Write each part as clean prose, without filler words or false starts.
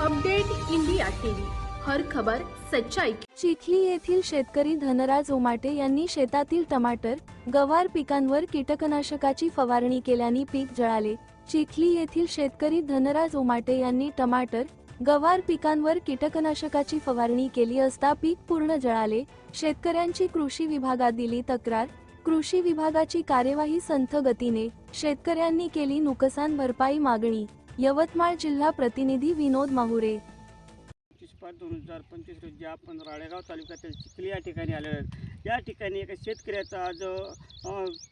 Update India TV, हर खबर सच्चाई। चिखली येथील शेतकरी धनराज उमाटे यांनी शेतातील टमाटर, गवार पिकांवर कीटकनाशकाची फवारणी केल्याने पीक जळाले। चिखली येथील शेतकरी धनराज उमाटे यांनी टमाटर, गवार पिकांवर कीटकनाशकाची फवारणी केली असता पीक पूर्ण जळाले। शेतकऱ्यांची कृषी विभागात दिली तक्रार। कृषी विभागाची कार्यवाही संथ गतीने। शेतकऱ्यांनी केली नुकसान भरपाई मागणी। यवतमाळ जिल्हा प्रतिनिधी विनोद माहुरे। 25/5/2025 रोजी आपण राळेगाव तालुक्यातील चिखली या ठिकाणी आले आहोत। या ठिकाणी एका शेतकऱ्याचा आज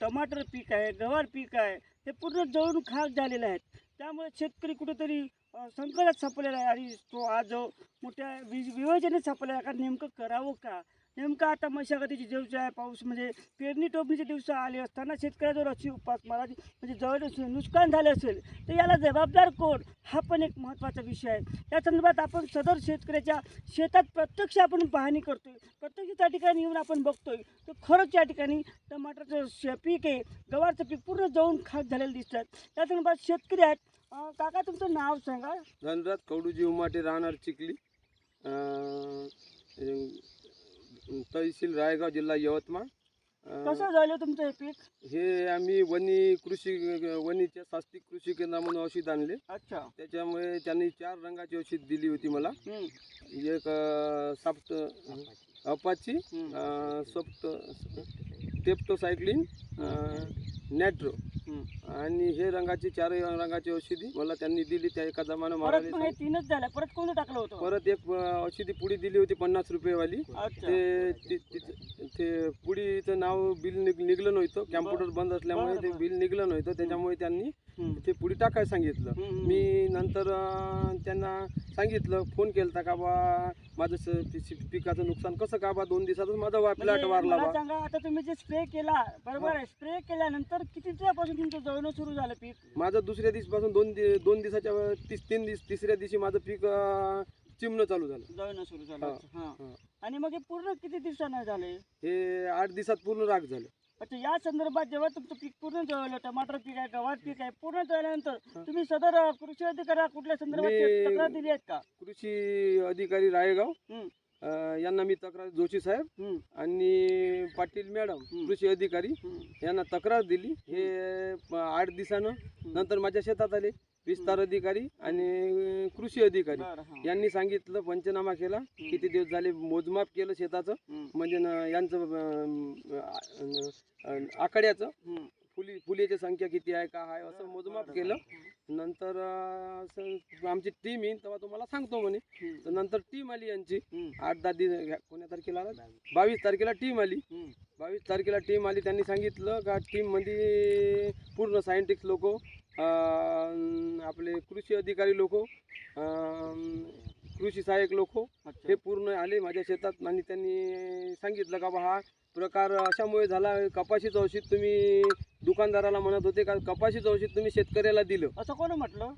टमाटर पीक आहे, गवार पीक आहे, ते पूर्ण जळून खाक झालेले आहेत। त्यामुळे शेतकरी कुठेतरी संकटात सापडलेला आहे आणि तो आज मोठ्या विवेचनेत सापडलेला आहे का नेमकं करावं का। नेमकं आता मशागतीचे दिवस आहे, पाऊस म्हणजे पेरणी टोपणीचे दिवस आले असताना शेतकऱ्याजवळ अशी उपासमार म्हणजे जवळ नुकसान झाले असेल तर याला जबाबदार कोण, हा पण एक महत्त्वाचा विषय आहे। या संदर्भात आपण सदर शेतकऱ्याच्या शेतात प्रत्यक्ष आपण पाहणी करतोय, प्रत्यक्ष त्या ठिकाणी येऊन आपण बघतोय तर खरंच या ठिकाणी टमाटरचं पीक आहे, गवारचं पीक पूर्ण जळून खाक झालेलं दिसतात। त्या संदर्भात शेतकरी आहेत। काका तुमचं नाव सांगा। धनराज कवडूजी उमाटे, राहणार चिखली, तहसील राळेगाव, जिल्हा यवतमाळ। कसं झालं तुमचं हे पीक? हे आम्ही वणीच्या शास्त्रीय कृषी केंद्रामधून औषध आणले। अच्छा। त्याच्यामुळे त्यांनी 4 रंगाची औषध दिली होती मला। एक सॉफ्ट अपाची, सॉफ्ट टेप्टोसायक्लिन, नॅट्रो आणि हे रंगाची 4 रंगाची औषधी मला त्यांनी दिली। त्या एका जमाना मारले 3च झाल्या, परत कोणी टाकलं होतं? परत एक औषधी पुडी दिली होती 50 रुपयेवाली। ते पुडीचं नाव बिल निघलं नव्हतं, कॅम्प्युटर बंद असल्यामुळे ते बिल निघलं नव्हतं, त्याच्यामुळे त्यांनी ते पुडी टाकायला सांगितलं। मी नंतर त्यांना सांगितलं, फोन केलता का बा माझं पिकाचं नुकसान कसं का बा 2 दिवसातच माझा प्लॉट वारला बा। सांगा आता तुम्ही जे स्प्रे केला बरोबर आहे, स्प्रे केल्यानंतर किती दिवसापासून तुमचं जळणं सुरू झालं पीक? माझं दुसऱ्या दिवसापासून 2 दिवसाच्या 3 दिवस, तिसऱ्या दिवशी माझं पीक चिमणं चालू झालं, जळणं सुरू झालं। आणि मग हे पूर्ण किती दिवसानं झाले? हे 8 दिवसात पूर्ण राख झालं। अच्छा, या संदर्भात जेव्हा तुमचं पीक पूर्ण जळलं, टमाटर पीक आहे, गवार पीक आहे, पूर्ण जळल्यानंतर तुम्ही सदर कृषी अधिकाऱ्याला कुठल्या संदर्भात तक्रार दिली आहेत का? कृषी अधिकारी राळेगाव यांना मी तक्रार, जोशी साहेब आणि पाटील मॅडम कृषी अधिकारी यांना तक्रार दिली। हे 8 दिवसानं नंतर माझ्या शेतात आले विस्तार अधिकारी आणि कृषी अधिकारी यांनी सांगितलं, पंचनामा केला, किती दिवस झाले मोजमाप केलं शेताचं, म्हणजे यांचं आकड्याचं फुलेची संख्या किती आहे का आहे असं मोजमाप केलं। नंतर आमची टीम येईल तेव्हा तुम्हाला सांगतो म्हणे। तर नंतर टीम आली यांची 8-10 दिवस, कोण्या तारखेला 22 तारखेला टीम आली। 22 तारखेला टीम आली, त्यांनी सांगितलं का टीममध्ये पूर्ण सायंटिस्ट लोक, आपले कृषी अधिकारी लोक, कृषी सहाय्यक लोक हे पूर्ण आले माझ्या शेतात आणि त्यांनी सांगितलं का बा हा प्रकार अशामुळे झाला, कपाशीचं औषध तुम्ही दुकानदाराला म्हणत होते का कपाशीचं औषध तुम्ही शेतकऱ्याला दिलं, असं कोण म्हटलं?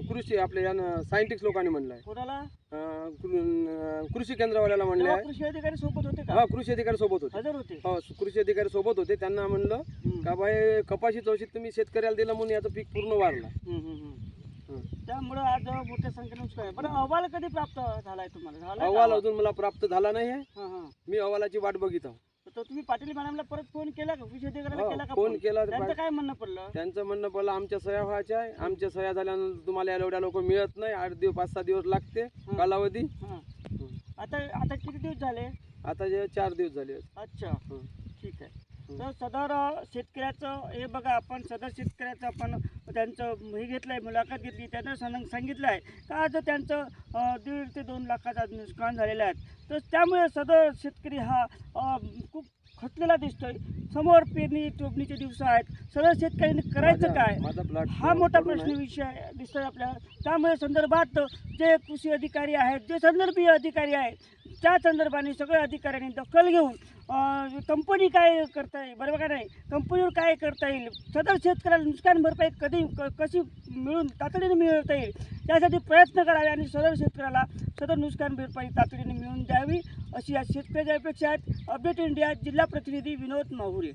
कृषी आपल्या यानं सायंटिस्ट लोकांनी म्हणलं आहे। कोणाला? कृषी केंद्रवाल्याला म्हणले आहे। कृषी अधिकारी सोबत होते का? हा, कृषी अधिकारी सोबत होते, हजर होते। हो, कृषी अधिकारी सोबत होते। त्यांना म्हणलं का बाई कपाशीचं औषध तुम्ही शेतकऱ्याला दिलं म्हणून याचं पीक पूर्ण वाढला। त्यामुळे आज मोठ्या संख्येने नुकसान आहे। पण अहवाल कधी प्राप्त झालाय तुम्हाला? अहवाल अजून मला प्राप्त झाला नाही आहे, मी अहवालाची वाट बघित आहो। तर तुम्ही पाटील मॅडमला परत फोन केला का? कृषी अधिकाऱ्याला केला का? फोन केला। त्यांचं काय म्हणणं पडलं? त्यांचं म्हणणं पडलं आमच्या सह्या व्हायच्या आहे, आमच्या सह्या झाल्यानंतर तुम्हाला एवढ्या लोक मिळत नाही, 8 दिवस 5-6 दिवस लागते कालावधी। आता किती दिवस झाले? आता 4 दिवस झाले। अच्छा, ठीक आहे। तर सदर शेतकऱ्याचं हे बघा, आपण सदर शेतकऱ्याचं आपण त्यांचं हे घेतलं आहे, मुलाखत घेतली, त्यांना सांगितलं आहे का आज त्यांचं 1.5 ते 2 लाखाचं नुकसान झालेलं आहे। तर त्यामुळे सदर शेतकरी हा खूप खचलेला दिसतोय। समोर पेरणी टोपणीचे दिवस आहेत, सदर शेतकऱ्यांनी करायचं काय हा मोठा प्रश्न विषय दिसतोय आपल्याला। त्यामुळे संदर्भात जे कृषी अधिकारी आहेत, जे संदर्भीय अधिकारी आहेत, त्या संदर्भाने सगळ्या अधिकाऱ्यांनी दखल घेऊन कंपनी काय करता येईल, बरोबर का नाही, कंपनीवर काय करता येईल, सदर शेतकऱ्याला नुकसान भरपाई कशी मिळून तातडीने मिळवता येईल त्यासाठी प्रयत्न करावे आणि सदर शेतकऱ्याला सदर नुकसान भरपाई तातडीने मिळवून द्यावी अशी या शेतकऱ्याच्या अपेक्षा आहेत। अपडेट इंडिया जिल्हा प्रतिनिधी विनोद माहुरे।